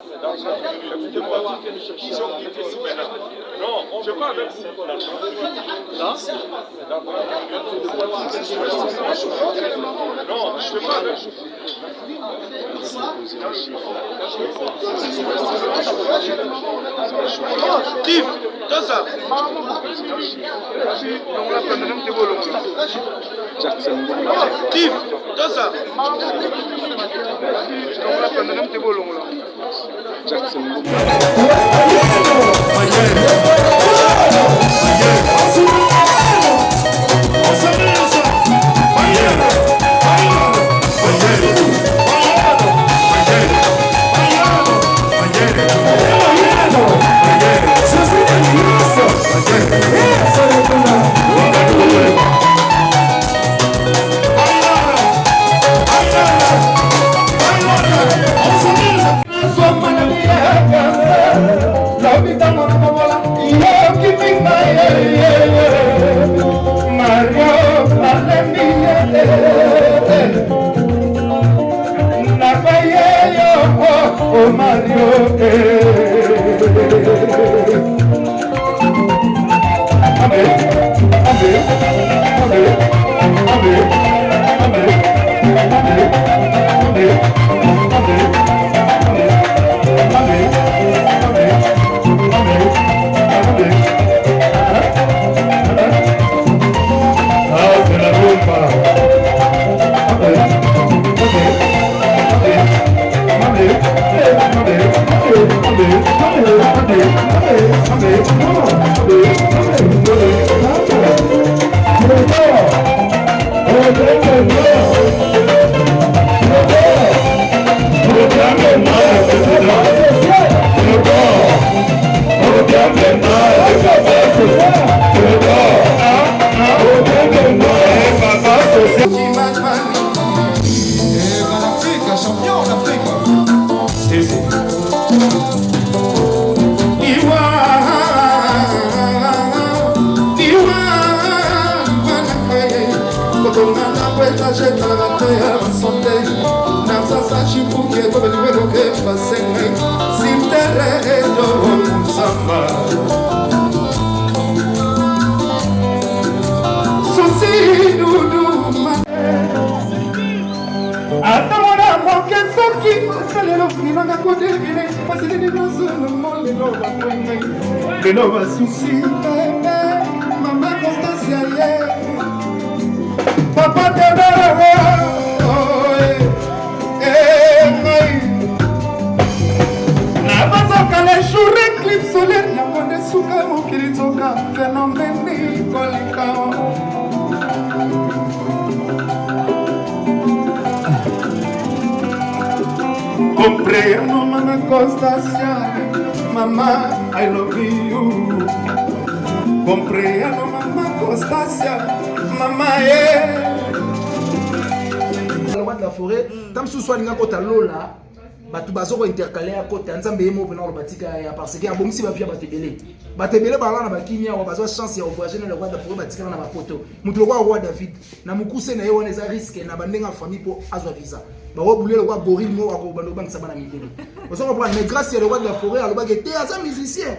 Non, je parle avec vous. Non, je te parle avec Steve, dans ça. Steve, dans ça. Oh Mario, Maman Constancia, Papa Comprendo, Mama Constancia, Mama, I love you. Comprendo, Mama Constancia, Mama, Le roi de la forêt, tant que ce soit une côte à Lola, batu bazoko intercalé à côté, ensemble yemo venant le batika parce que bon si va bien batebele bala na bakinya wa bazo chance ya voyager le roi de la forêt batika na bapoto. Mutu le roi David, na mukuse na yewana za risque na bandenga famille pour azwa visa. Ba wa bouler le roi Goril mo wa ko bando bank sabana mitelo. Vous comprendre mais grâce à le roi de la forêt à le bagé té aza musicien.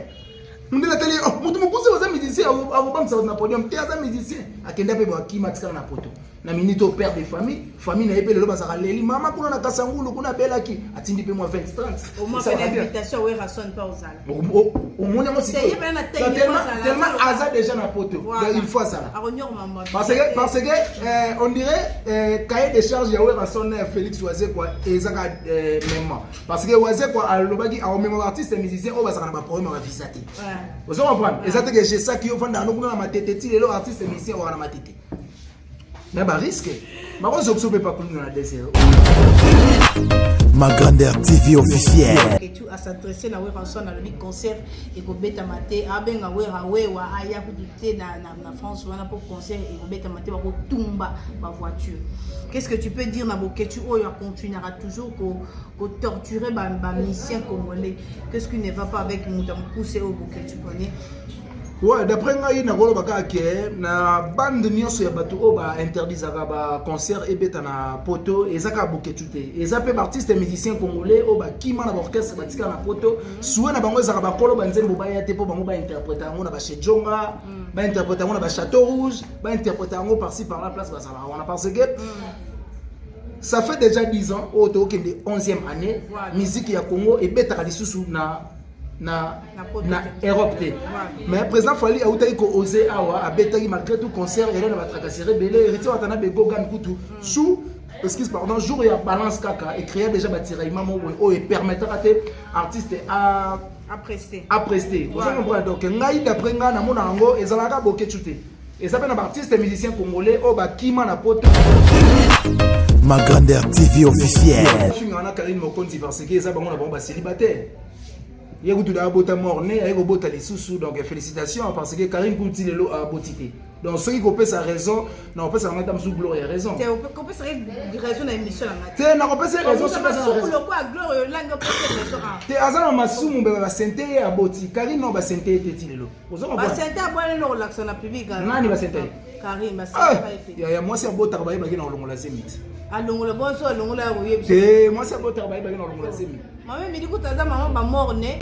Mutu la télé mutu mukuse wa za musicien à bank sabana na podium té aza musicien. Akenda pe ba kima tika na poto. Na minute au père de famille na epele le bazaka leli mama kuna na kasangulu kuna belaki atindi pe moi 20 30 au moins une invitation ouais rassonne pas aux alles au monde moi c'est tellement hasard déjà na poto il faut ça parce que on dirait cahier de charge ya ouais rassonne Félix Oisé quoi ezaka même parce que Oisé quoi alobaki au même artiste musicien au bazaka na ba problème à visiter vous comprenez et ça que j'ai ça qui au fond dans nous na matete ti le artiste musicien au na matete. Mais bah risque. Ma rose ne peut pas couler dans la désert. Ma grandeur TV officielle. Et tu as s'adressé na rançon dans le concert et ko beta maté abenga we wa aya ku douter na France wana pour concert et ko beta maté ba ko tumba ma voiture. Qu'est-ce que tu peux dire na boketu oyo continuera toujours ko torturer ba musicien congolais. Qu'est-ce qui ne va pas avec Moutam Poussé au boketu connais? Ouais, d'après moi, il y a une bande de bateau qui interdit le concert et na poto et ça a beaucoup de et ça peut artistes et musiciens congolais qui ont l'orchestre qui na poto souvent na bango za ba kolo banzembo ba ya te po bango ba interpréter ngo na ba chez Djonga ba interpréter ngo na ba Château Rouge ba interpréter ngo par-ci par la place ba ça on a parce que ça fait déjà 10 ans au tour de 11e année musique ya Congo et betaka lisusu na Europe. Mais président Fali a osé awa malgré tout concert et là va tracasser belé héritier watana bego gan kutu sous excuse pardon jour ya balance kaka et créer déjà batiraillement mo et permettre à tes artistes à prester vous comprenez donc ngai d'après nga na mona ngo ezalaka bokechute et ça ben artiste et musicien congolais o ba kima na poto Ma Grandeur TV officielle. Finga Karine Mokonzi parce que ça bango na bon célibataire. Il y a tout d'abord morné, il y a robot les sous donc félicitations parce que Karine Kouti lelo a botité. Donc ceux qui copent sa raison, non on peut ça mettre sous gloire raison. Tu copes sa raison dans l'émission là. Tu n'as pas sa raison sur la le quoi gloire langue pour raison. Tu as ça masumu ba santé a boti. Karine non ba santé était lelo. Ba santé a bonne relaxation na public. Nani ba santé? Karine ba santé. Ya moi c'est bota ba ba na longola semit. A longola bonso longola royé. C'est moi c'est bota ba ba na longola semit. Maman me dit que ta maman ba morné.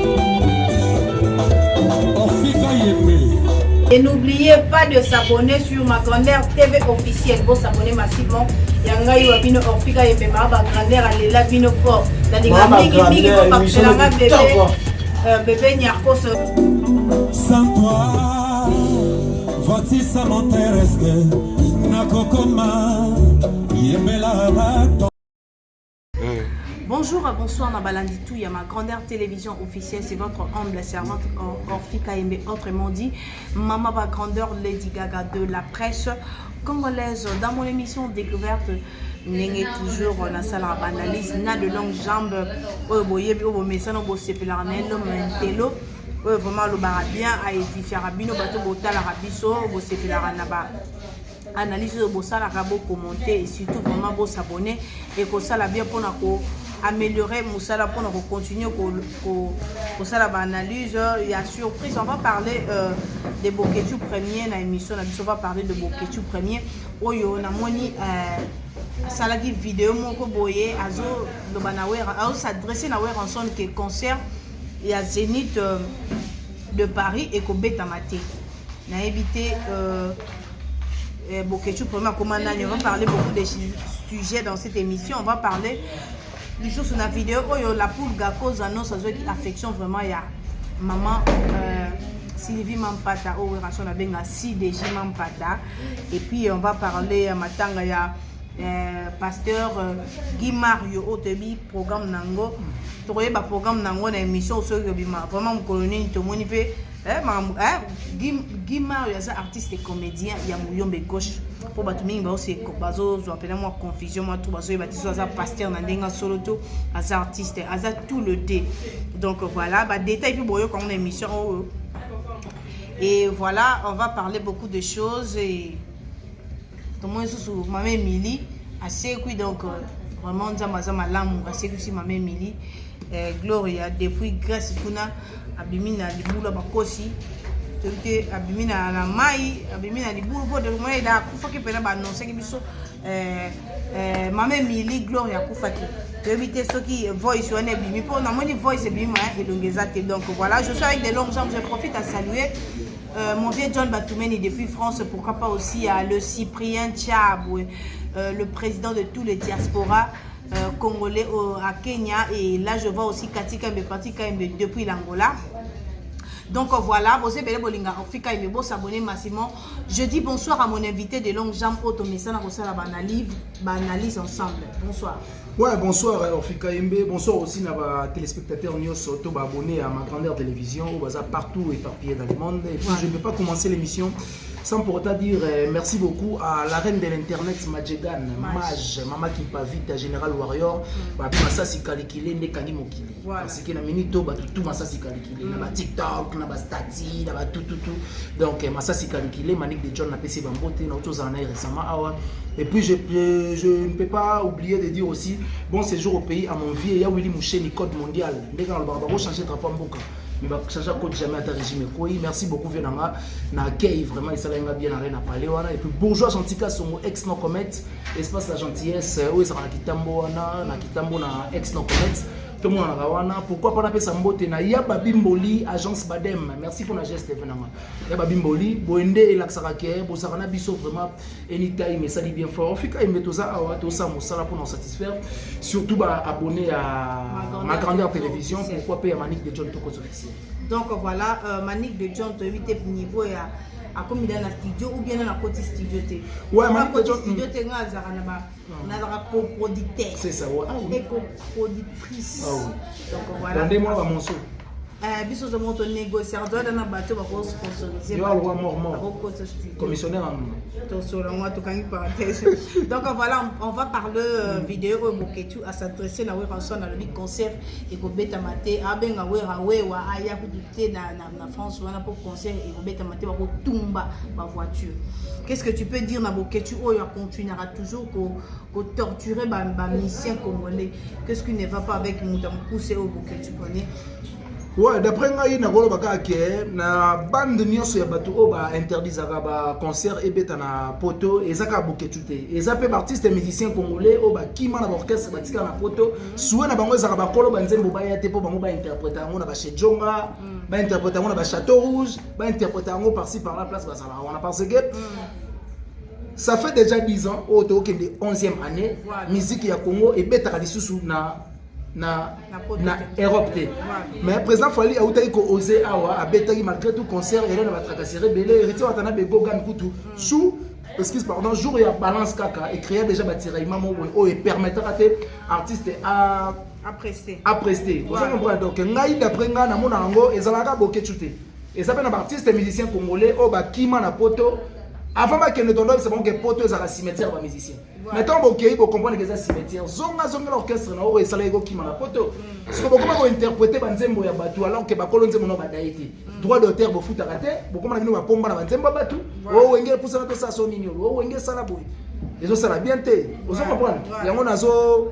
Et n'oubliez pas de s'abonner sur Ma Grandeur TV officielle. Vous s'abonner massivement. Yanga yo bino Orfika yembe ma ba Grandeur alela bino fort. La diga mingi ko pakela nga bébé nyarko so. Sans toi, voici ça m'intéresse que nakokoma yemela bato. Bonjour, bonsoir, Nabalanditou, il y a Ma Grandeur Télévision officielle, c'est votre humble servante Orfika Yembe, autrement dit, Maman Ma Grandeur Lady Gaga de la presse congolaise. Dans mon émission découverte, n'est toujours la salle à analyse, n'a de longues jambes, vraiment le barabien a édifié Rabino, bateau botal arabiso, analyse de bossa la rabo commenter et surtout vraiment beau s'abonner et que ça la bien pour améliorer Moussala pour continuer pour ça la analyse. Il y a surprise, on va parler des Boketu premiers dans l'émission, on va parler de Boketu premiers. Oyo na moni salagi vidéo moko boye azo do banawer azo s'adresser na wer en son que concert il y a Zénith de Paris et ko betamate na éviter Boketu premier commandant. On va parler beaucoup de sujets dans cette émission. On va parler du jour sur la vidéo où la poule Gako annonce qui affection vraiment il y a maman Sylvie Mampata au relation la benga CDJ Mampata et puis on va parler matanga il y a pasteur Guy Mario Otebi programme nango toye ba programme nango na émission sur bima vraiment mon colonel to moni pe Guy Mario est artiste et comédien il y a Mouyombe gauche pour batumi ba aussi bazo zo appelle moi confusion moi tout bazo batiso za pasteur na ndenga solo to as artiste as tout le dé donc voilà ba détail puis boyo comme émission et voilà on va parler beaucoup de choses et tout monde sous maman Emily assez qui donc vraiment nzamba malamu assez que si maman Emily Gloria depuis Grèce kuna abimina libula bakosi toke abimina na mai abimina libulu po de moi da kufaki pena ba annoncer ki biso maman Emily Gloria kufaki to éviter ceux qui voice on bimi po na moni voice bima elongeza te donc voilà je suis avec des longues jambes je profite à saluer mon vieux John Batoumeni depuis France, pourquoi pas aussi à le Cyprien Tchabwe, le président de tous les diasporas congolais à Kenya. Et là, je vois aussi Katika Mbepati depuis l'Angola. Donc voilà, vous avez bolinga Afrika et vous s'abonner massivement. Je dis bonsoir à mon invité de longues jambes Otomesana Rosala banalise ensemble. Bonsoir. Ouais, bonsoir Orfika Yembe, bonsoir aussi à téléspectateurs Nyos Auto abonnés à Ma Grandeur Télévision, au bazar partout éparpillé dans le monde. Et puis je ne vais pas commencer l'émission sans pour autant dire merci beaucoup à la reine de l'internet Majegan, Maj, Mama Kimpavita, Général Warrior, Masasi Kalikile, Nekani Mokili. Parce que na minito tout Masasi Kalikile, na TikTok, na Stati, na tout. Donc Masasi Kalikile, Manik de John na PC Bambote, na autres années récemment. Et puis je ne peux pas oublier de dire aussi bon séjour au pays à mon vieux, il y a Willy Mouché, Code mondial. Dès qu'on va changer de drapeau en boca. mais va changer code jamais à ta régime quoi. Merci beaucoup Venanga na accueil vraiment il s'allait bien à rien à parler voilà et puis bourgeois gentika son ex no comet espace la gentillesse où ça na kitambo na ex no comet tout le monde en a pourquoi pas appeler ça mbote na ya babimboli agence Badem merci pour la geste Venanga ya babimboli boende et laxarake bo sarana biso vraiment anytime mais ça dit bien fort fika imetoza awa to ça mosala pour nous satisfaire surtout ba abonner à ma grandeur télévision pourquoi pas Manique de John Tokos officiel. Donc voilà Manique de John to éviter niveau ya à comme dans la studio ou bien dans la côté studio té. Ouais, Manique de John studio té nga zara na ba na zara coproducteur. C'est ça ouais. Et coproductrice. Ah oui. Donc voilà. Rendez-moi ba monceau. Biso de monto négociateur doit dans bateau ba ko sponsoriser. Yo alwa mort. Commissionnaire en donc voilà, on va parler vidéo au Moketu à s'adresser na weranson na le concert et ko beta maté abenga wewa aya kuduté na France wana pour concert et ko beta maté ba ko tumba ba voiture. Qu'est-ce que tu peux dire na Moketu oyo continuera toujours ko torturer ba musicien congolais? Qu'est-ce qui ne va pas avec Mutamukuse au Moketu connaît? Ouais, d'après moi, il y a na bande nyonso ya bato o ba interdit zaka ba concert et beta na poto et zaka boketute. Et ça peut artiste et musicien congolais o ba kima na orchestre batika na poto. Soué na bango zaka ba kolo ba nzembo ba yate po bango ba interpréter ngo na ba Chedjonga, ba interpréter ngo na ba Château Rouge, ba interpréter ngo par-ci par la place bazala. On a parce que ça fait déjà 10 ans au toke de 11e année musique ya Congo et beta ka lisusu na Europe te. Mais président Fali a outai ko oser awa a betaki malgré tout concert et là va tracasser belé héritier watana be bogan kutu sous excuse pardon jour ya balance kaka et créer déjà batiraillement o et permettre à tes artistes à prester. Vous comprenez donc ngai d'après nga na mona ngo ezalaka boketute. Et ça ben artiste musicien congolais o ba kima na poto avant que ne donne c'est bon que poto ezala cimetière ba musicien. Mettons ok pour comprendre que c'est cimetière zonga l'orchestre na o esala ego kima na poto. Parce que beaucoup ko interpréter ba nzembo ya batu alors que ba kolonze mono ba daité. Droit d'auteur bo futa raté, beaucoup na bino ba pomba na ba nzembo batu. O wenge pour ça to ça so nini o wenge sala boy. Ezo sala bien te. Vous comprenez? Yango nazo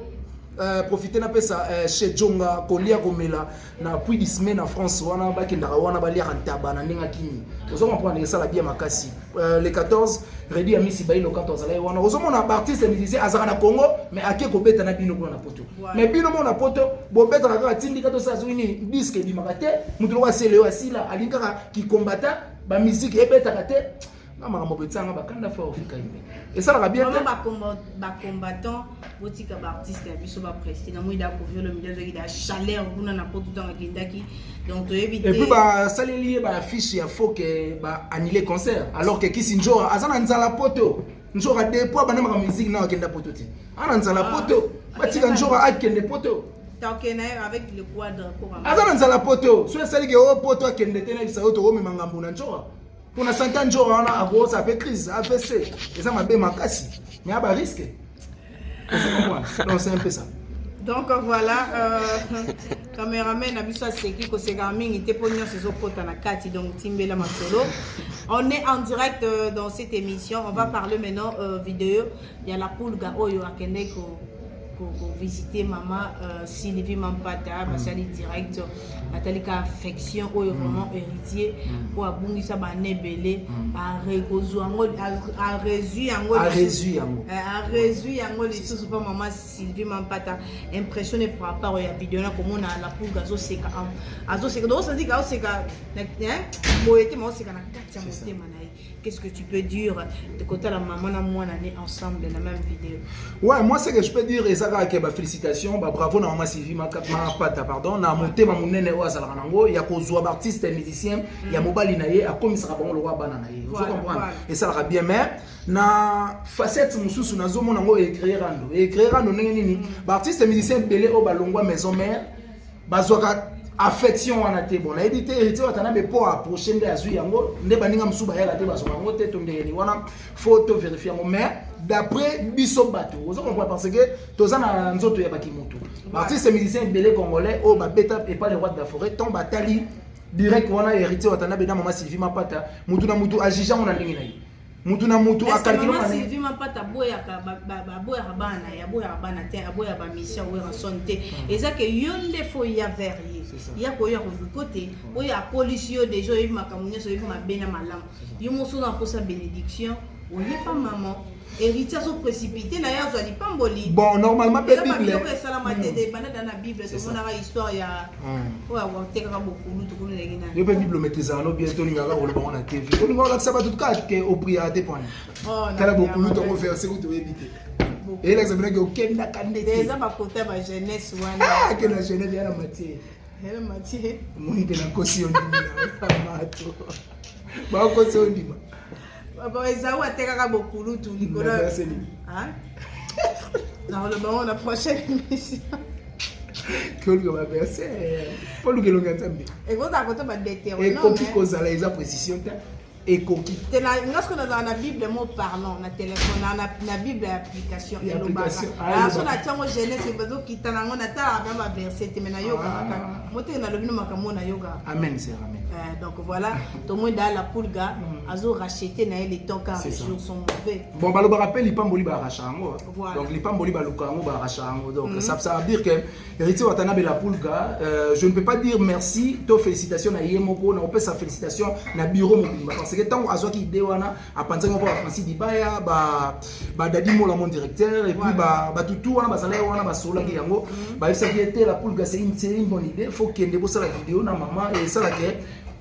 profiter na pesa chez Jonga kolia komela na puis di semaine en France wana ba kendaka wana ba lia rentaba na ninga kini. Vous comprenez que ça la bien makasi. Les 14 Redi Amisi Bailo 14 là wana ozo mona artiste musicien azaka na Congo mais ake ko beta na bino na poto. Mais bino mona poto bo beta ka tindi ka to sa zwini disque di makate mutu wa sele wa sila alinkaka ki combattant ba musique e beta kate. Et ça va bien. Les combattants, les artistes, le milieu de la chaleur, donc et puis ça les lié affiche il faut que annuler concert alors que qui njora azana nzala poto njora des poids bana ma musique na kenda poto ti ana nzala poto batika njora akende poto avec le quadre azana nzala poto so sali ke o poto akende tena bisa oto o memangambu na njora. Pour 100 ans, on a gros ça fait crise, AVC, et ça m'a bien makasi. Mais il y a un risque. Donc c'est un peu ça. Donc voilà, caméraman a vu ça, c'est qui que c'est gaming, il était pour nous ces autres potes à la carte, donc Timbela Masolo. On est en direct dans cette émission. On va parler maintenant vidéo. Il y a la poule Gaoyo à Keneko. Pour visiter maman Sylvie Mampata parce qu'elle est direct Nathalie ka affection ou vraiment héritier pour abungisa ba nebelé a rekozu yango a résu yango les sous pas maman Sylvie Mampata impressionné par rapport à la vidéo là comme on a la pour gazo seka donc ça dit gazo seka boyete mo seka na katia motema na. Qu'est-ce que tu peux dire de côté la maman et moi on est ensemble dans la même vidéo? Ouais, moi ce que je peux dire et ça que félicitations, bravo na maman Sylvie Mampata pardon, na monté ma munene wa zalaka nango, ya ko zo artiste musicien, ya mobali na ye a komisaka bango lo wa bana na ye. Vous comprenez? Et ça la bien mais na facette mususu na zo mona ngo écrire rando ndenge nini? Ba artiste musicien belé o balongwa maison mère, bazwaka affection wana te bon na edité héritier watana be pour approcher nde azui yango nde baninga musuba ya te baso yango te to ndeni wana photo vérifier yango mais d'après biso bato vous comprenez parce que toza na nzoto ya bakimoto artiste musicien belé congolais o ba beta et pas les rois de la forêt tomba tali direct wana héritier watana be na maman Sylvie Mampata mutu na mutu ajija ngona ndenge na ye mutu na mutu akalkilo na Sylvie Mampata boya ka boya bana ya boya bana te boya ba mission ou son te et ça que yonde faut y avoir il y a quoi du côté où il y a pollution déjà il m'a camouflé sur il m'a bien à malam il m'a sonné pour sa bénédiction on n'est pas maman héritier sont précipité d'ailleurs je dis pas mboli bon normalement Bible ça la matinée dans la Bible tout le monde a histoire il y a ouais on t'a beaucoup tout le monde le Bible maîtrise en bientôt il y a là on a TV on va ça va tout cas que au prière des points quand beaucoup nous on faire c'est que tu éviter et là ça veut dire que aucun n'a candé déjà ba côté ba jeunesse wana que la jeunesse ya la matière elle matière moi il a caution ndima mato ba caution ndima baba ezao atekaka bokulu tu likolo hein dans le moment la prochaine émission que le va verser pour le que l'on entend et quand à côté ba déterre et copie cause la esa précision et copie te na ngasko na dans la Bible mot parlant na téléphone na Bible application et le bas ah so na tango jeunesse bazo kitana ngona ta ba verset te mena yoga kaka mote na lobino makamona yoga amen c'est amen donc voilà tout le monde dans la poulga azo racheter na les temps car les jours sont mauvais bon ba le rappel ipamboli ba rachango donc l'ipamboli ba lukango ba rachango donc ça veut dire que héritier watana be la poulga je ne peux pas dire merci to félicitations na yemoko na opesa félicitations na bureau mobimba parce que tant azwaki idée wana apanzanga pa Francis Dibaya ba dadi mola mon directeur et puis ba tutu wana basala wana basola ki yango ba ça qui était la poulga c'est une bonne idée faut qu'il y ait la vidéo na maman et ça la que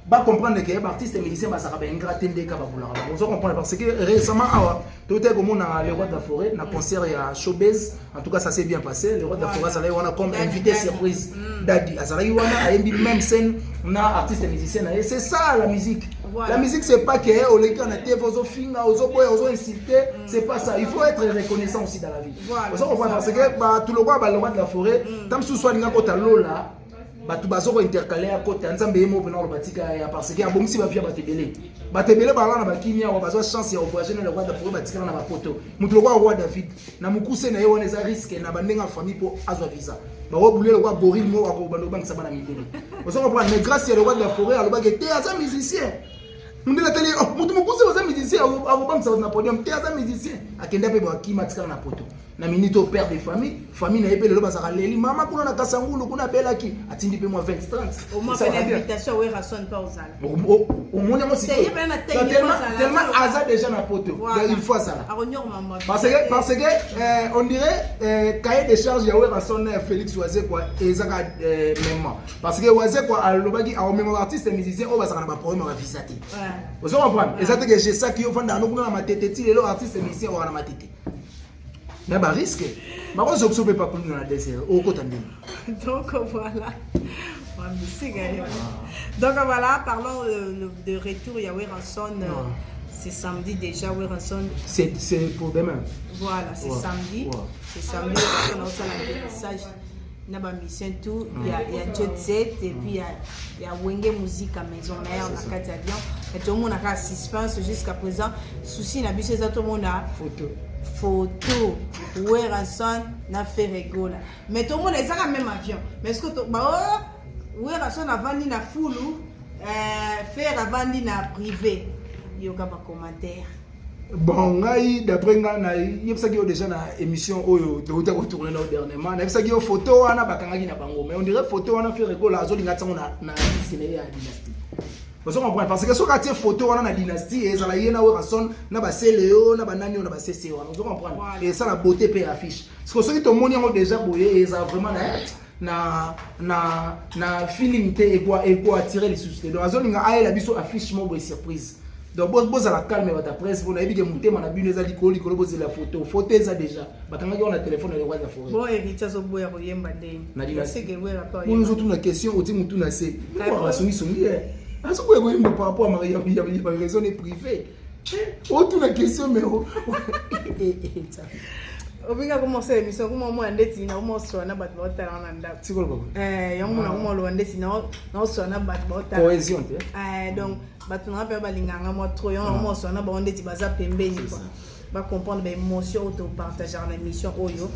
ba comprendre que l'artiste et musicien ba saka ba ingratende ka ba boulara on se comprendre parce que récemment tout est comme on a le roi de la forêt na concert à Showbiz en tout cas ça s'est bien passé le roi de la forêt ça là on a comme invité surprise Daddy azala wana a même scène na artiste et musicien c'est ça la musique. La musique c'est pas que on les on a été aux finga aux boys aux insulter c'est pas ça il faut être reconnaissant aussi dans la vie. On se comprend parce que ba tout le roi de la forêt tam sous soit ninga kota lola batu bazoko intercaler à côté nzambe yemo pena lo batika ya parce que abongisi ba pia batebele ba na bakimia wa bazo chance ya voyager na le roi de la forêt batika na ba poto mutu le roi David na mukuse na yo za risque na bandenga famille pour azwa visa ba robulé le roi Boril mo ako bando bank sabana mitele on se comprend mais grâce à le roi de la forêt aloba que te aza musicien mutu la télé mutu mukuse aza musicien ako bank sabana podium te aza musicien akenda pe ba kima tika na poto na minute au père de famille na epele lo bazaka leli mama kuna na kasangulu kuna belaki atindi pe moi 20 30 au moins l'invitation ouais rassonne pas aux ânes au monde moi c'est tellement hasard déjà na poto il faut ça parce que on dirait cahier de charge ya ouais rassonne Félix Oisé quoi ezaka même parce que Oisé quoi alobaki au même artiste musicien o bazaka na ba problème ba visati vous comprenez et ça que j'ai ça qui au fond dans nous na mateteti les artistes musiciens o na matete mais bah risque mais on se pas plus dans la désert au côté donc voilà donc voilà parlons de retour Yahweh Ranson c'est samedi déjà Yahweh Ranson c'est pour demain voilà c'est samedi c'est samedi on a aussi un message na ba mission tout il y a jet set et puis il y a wenge musique à maison là on a quatre avions et tout le monde a suspense jusqu'à présent souci na biso ça tout le monde a photo Yahweh Ranson na fait rigola mais tout le monde est ça même avion mais est-ce que Yahweh Ranson a vendu na foulou faire a vendu na privé yoka ba commentaire bon ngai d'après nga na yebisaki yo déjà na émission oyo de uta ko tourner là dernièrement na yebisaki yo photo wana bakangaki na bango mais on dirait photo wana fait rigola azolinga tsango na disque ya dynastie. Vous comprenez parce que ce quand tu photo on a la dynastie et ça la yena Yahweh Ranson na ba Cléo na ba nani on a ba CC on vous comprenez et ça la beauté paye affiche parce que ceux qui te montrent déjà boyé et ça vraiment na feeling te et quoi attirer les soucis donc azolinga aye la biso affiche mo boy surprise donc boss à la calme et ta presse on a dit que monter mon abus les alikoli ko boss la photo ça déjà bakanga on a téléphone le roi de la forêt bon héritier zo boya ko yemba ndeni na dynastie c'est que ouais rapport on nous autres la question oti mutu na c'est on va songi est-ce que vous avez par rapport à Maria il raison privée autre la question mais obinga commencer l'émission comment moi ndeti na mo so na batho ba tala na ndako c'est quoi yango na mo lo ndeti na so na batho ba tala cohésion donc batho na pe ba linganga mo trop yango mo so na ba ndeti baza pembeni quoi ba comprendre ba émotion auto partager na émission oyo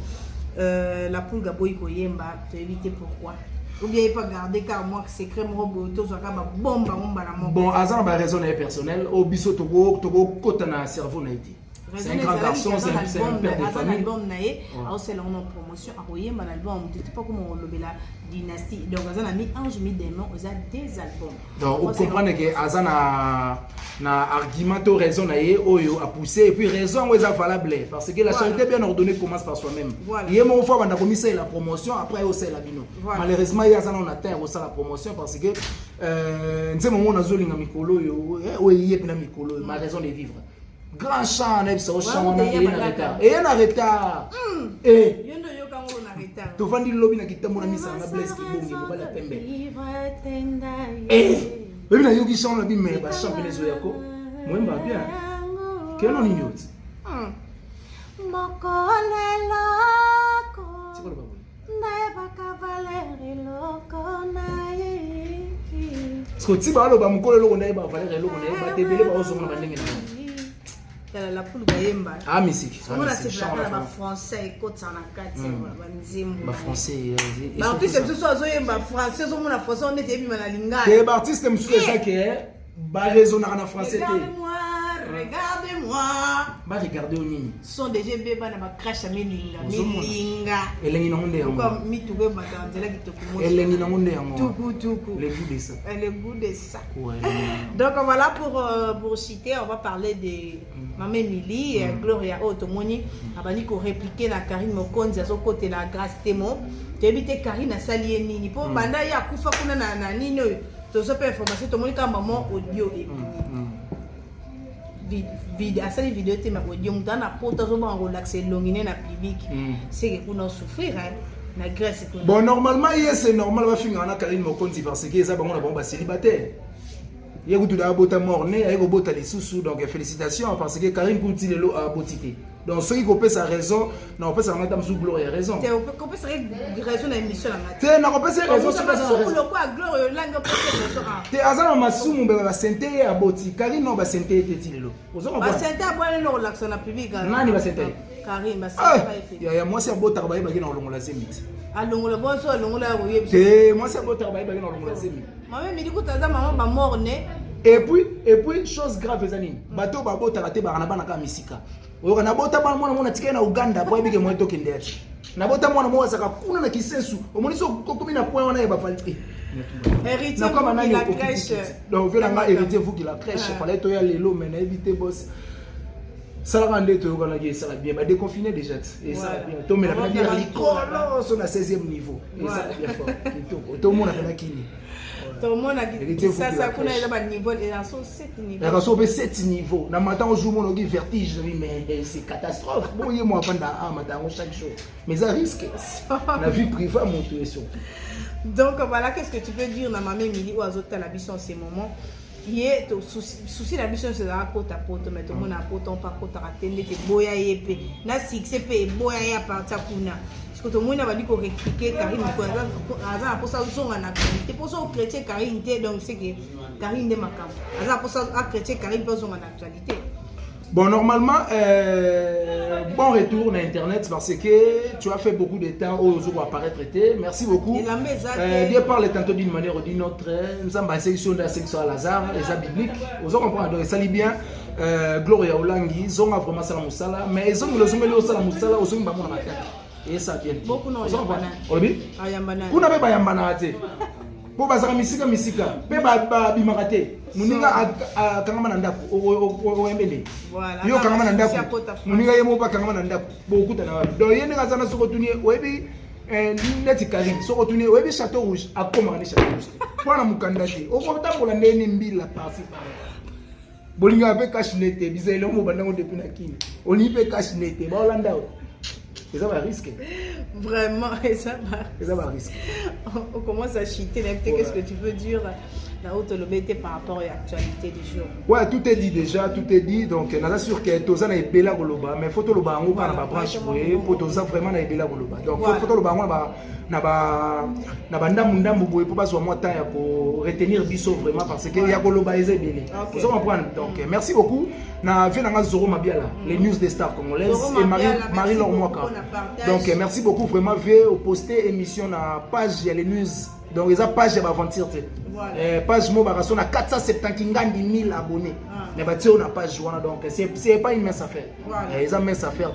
la poule boy ko yemba te éviter pourquoi ou bien il pas garder car moi que secret mo boto so ka ba bomba mo bala mo bon azan ba raison personnelle au biso togo kota na cerveau na été C'est un grand garçon, c'est un père de famille. album naé c'est là en promotion à royer mon album tu sais pas comment on le la dynastie donc on a mis ange mis démon on a des albums donc on comprend que azana na argument ou raison naé oyo a poussé et puis raison est valable parce que la charité bien ordonnée commence par soi-même il y a mon fois on a commencé la promotion après on sait la bino malheureusement il y a ça on atteint aussi la promotion parce que nze moment on a zolinga mikolo yo oyi yepna mikolo ma raison de vivre grand chant na biso chant on a retard et en retard et yondo yo kango na retard to vandi lobby na kitambo na misa na bless kibongi mo bala tembe baby na yogi chant na bi me ba chant penezo yako mwemba bien keno ni nyoti mokolelo ko sikolo babu na bakavaleri loko na ye skoti ba lo ba mokolelo ko na ba valeri loko na ba tebele ba ozonga na bandenge na la poule bayemba musique on a ces chants là français écoute ça na kati ba nzimbo ba français ba artiste tout ça zoyemba français zo mona français on était bima na lingala te ba artiste musuka ça que ba raison na français regardez-moi ba regarder au nini sont des GB ba na ba crash à milinga elengi na ngonde yango comme mituwe batanzela kitokumo elengi na ngonde yango tuku le goût de ça donc voilà pour citer on va parler de Maman Emily Gloria Otomoni abani ko répliquer na Karine Mokonzi azo côté la grâce témoin débité Karine a salié nini pour banda ya kufa kuna na nini to so pe information to moni ka maman audio et vidéo asali vidéo te ma audio mutana poto zo ba relaxer longine na public c'est que kuna souffrir na Grèce bon normalement c'est normal va finir na Karine Mokonzi parce que ça bango na bon ba célibataire il y a beaucoup de morts nés, il y a beaucoup de sous donc félicitations parce que Karine Kouti lelo a botité. Donc ceux qui coupent sa raison, non peut ça madame sous gloire raison. Tu coupes sa raison dans l'émission là. Tu non coupes sa raison sur la raison. Le quoi gloire langue peut raison. Tu azana masumu be ba senté a boti. Karine non ba senté teti lelo. Ba senté a boire no relax na public. Nani ba senté? Karine ba senté. Ya moi c'est bota ba ba na longola zemiti. A longola bonso longola roye. Te moi c'est bota ba na longola zemiti. Maman me dit que ta maman ba mort né. Et puis chose grave ezani. Bato ba bota raté ba na bana ka misika. Oyo na bota bana mwana tika na Uganda boy bige mwa toke ndeti. Na bota mwana mwa saka kuna na kisensu. Omoniso kokomi na point wana ba fali. Héritier de la crèche. Donc vela nga héritier vous qui la crèche. Fallait to ya lelo mais na éviter boss. Ça la rende to kana ki ça bien ba déconfiné déjà et ça bien. To mais la bien l'école sur la 16e niveau. Et ça bien fort. To mona kana kini. Tout le monde a dit ça kuna ila ba niveau et en sont 7 niveaux. La raison 7 niveaux. Na matin on joue mon vertige mais c'est catastrophe. Bon y moi pendant matin chaque jour. Mais ça risque. La vie privée monter sur. Donc voilà qu'est-ce que tu peux dire na maman Emily ou azota la biso en ces moments. Il est souci la biso c'est la côte à pote mais tout le monde a pote on pas côte à tendre te boya yepe. Na succès pe boya ya partir kuna. Parce que tout le monde a dit qu'on répliquait Karine Aza pour ça sont en actualité pour ça chrétien Karine donc c'est que Karine de Macam Aza pour ça chrétien Karine pas en actualité. Bon normalement bon retour na internet parce que tu as fait beaucoup de temps aux autres apparaître traité. Merci beaucoup. Dieu parle tantôt d'une manière ou d'une autre. Nous sommes en section de la section à Lazare et ça biblique. Vous comprenez donc ça lit bien Gloria Olangi zonga vraiment ça la musala mais ils ont le sommet au sala musala au sommet ba mona mataka. Et ça vient. Beaucoup non yambana. Olobi? Ayambana. Kuna be bayambana te. Po bazaka misika. Pe ba bimakate. Muninga kangama na ndako o embele. Voilà. Yo kangama na ndako. Muninga yemo ba kangama na ndako. Bo kuta na wapi. Do yene ngazana soko tunie oyebi neti Karine soko tunie oyebi Château Rouge akoma ni Château Rouge. Pona mukandati. O ko tambola nene mbila pasi pa. Bolinga pe cash nete bizele mo bandango depuis na kini. Oni pe cash nete ba Holanda. Et ça va risquer. Vraiment, et ça va risquer. On commence à chiter. Qu'est-ce que tu veux dire la haute lobété par rapport à l'actualité du jour? Ouais, tout est dit déjà, tout est dit. Donc, on est sûr que Toza n'a pas la goloba, mais faut le bango par la branche pour Toza vraiment n'a pas la goloba. Donc, faut le bango na banda munda mbubo pour pas soit moi temps pour retenir biso vraiment parce que ya goloba est bien. Vous comprenez? Donc, merci beaucoup. Na vient na Zoro Mabiala, les news des stars congolaises et Marie Laure Mwaka. Donc, merci beaucoup vraiment. Veuillez poster émission na page les news Donc ils ont page d'aventure. Voilà. Page mo baraso na 470 000 abonnés. Mais bah tu on a page voilà donc c'est pas une mince affaire. Voilà. Ils ont mince affaire.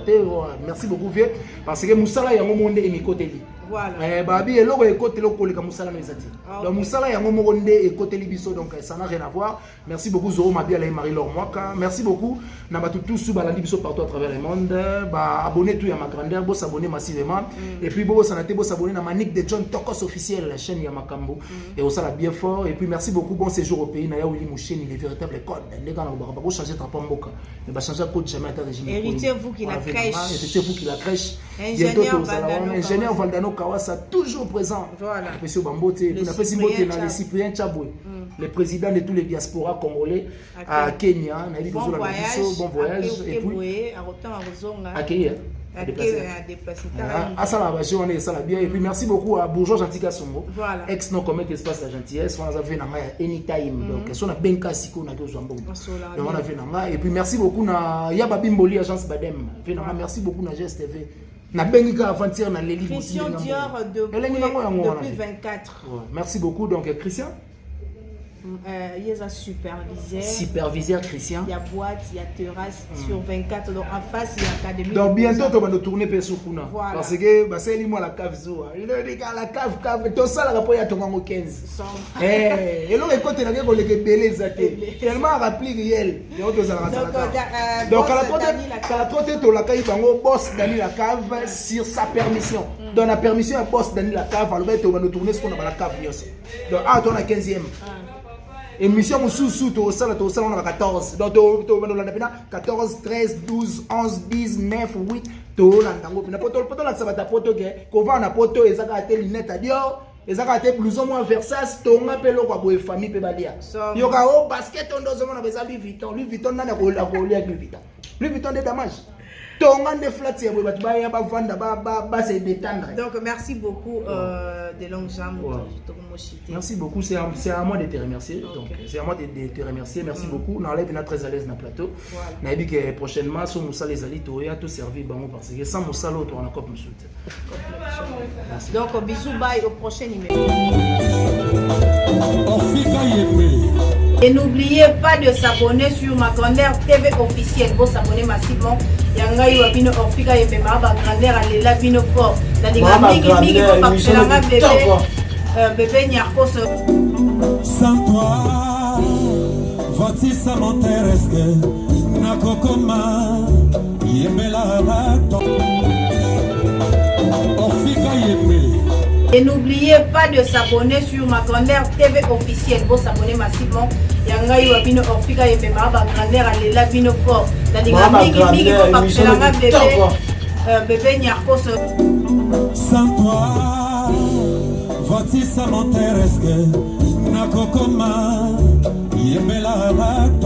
Merci beaucoup vieux parce que Moussala yango monde et côté li. Voilà. Babi eloko ekote loko le Moussala nezati. Donc Moussala yango monde et côté libiso donc ça n'a rien à voir. Merci beaucoup Zoro Mabia et Marie-Laure Mwaka. Merci beaucoup na batu tous sous balandi biso partout à travers le monde. Bah abonnez tout à ma grandeur, bo s'abonner massivement et puis bo sanate bo s'abonner na Manic de John Tokos officiel la chaîne Yamakambo et au sala bien fort et puis merci beaucoup bon séjour au pays na ya Willy Moucheni les véritables codes les gars na ba changer ta pomboka mais ba changer code jamais à régime. Héritez vous qui la crèche. Héritez vous qui la crèche. Ingénieur Valdano Kawasa toujours présent. Voilà. Monsieur Bambote et puis na Simbote na les Cyprien Chabwe. Le président de tous les diasporas congolais à Kenya, na bon voyage et puis à Kenya. Et puis merci beaucoup à Bourgeois Gentil Kassongo, ex non commet espace la gentillesse, on a fait anytime donc on a bien cassé qu'on a deux jambons. Donc on a fait nanga et puis merci beaucoup na Yaba Bimboli agence Badem. Merci beaucoup na GSTV. Na Benga aventure na Leli. Christian Dior depuis 24. Merci beaucoup donc Christian. Il y a un superviseur Christian. Il y a boîte, il y a terrasse sur 24. Donc en face, il y a académie. Donc bientôt, on va nous tourner pour Soukuna. Voilà. Parce que c'est lui, moi, la cave. Il est la cave. Tout ça, la rapport, il y a ton 15. Et là, écoute, il y a des belles années. Tellement rappelé réel. Donc, à la trotte, tu as le boss Dani la cave sur sa permission. Donc, la permission à boss Dani la cave, alors on va nous tourner sur la cave. Donc, tu as 15e. Émission sous to sala on a 14 donc to 14 13 12 11 10 9 8 to la ntango na poto la sabata poto ke ko va na poto ezaka te lunette a dio ezaka te blouson moins Versace to nga pelo kwa boye famille pe balia yo ka o basket on dozo na beza Louis Vuitton na ko la ko lia Louis Vuitton de damage. Donc merci beaucoup de longues jambes. Merci beaucoup, c'est à moi de te remercier. Donc c'est à moi de te remercier. Merci beaucoup. On est très à l'aise dans le plateau. On a dit que prochainement, si Moussa les alliés, tu as tout servi parce que sans Moussa l'autre, on a encore plus. Donc bisous, bye au prochain numéro. Et n'oubliez pas de s'abonner sur ma grandeur TV officielle. Vous s'abonner massivement. Yanga Iwabino Orfika et Bema grandeur à l'éla bino fort. La Migi bébé Nyarko. Sans toi, voici ça m'intéresse. Nakokoma, Yemela Rato. Orfika Yemé. Et n'oubliez pas de s'abonner sur ma grandeur TV officielle. Vous s'abonner massivement. Yanga Iwabino Orfika et Bema grandeur à l'éla bino fort. La Migi bébé Nyarko. Sans toi, voici ça m'intéresse. Nakokoma, Yemela Rato.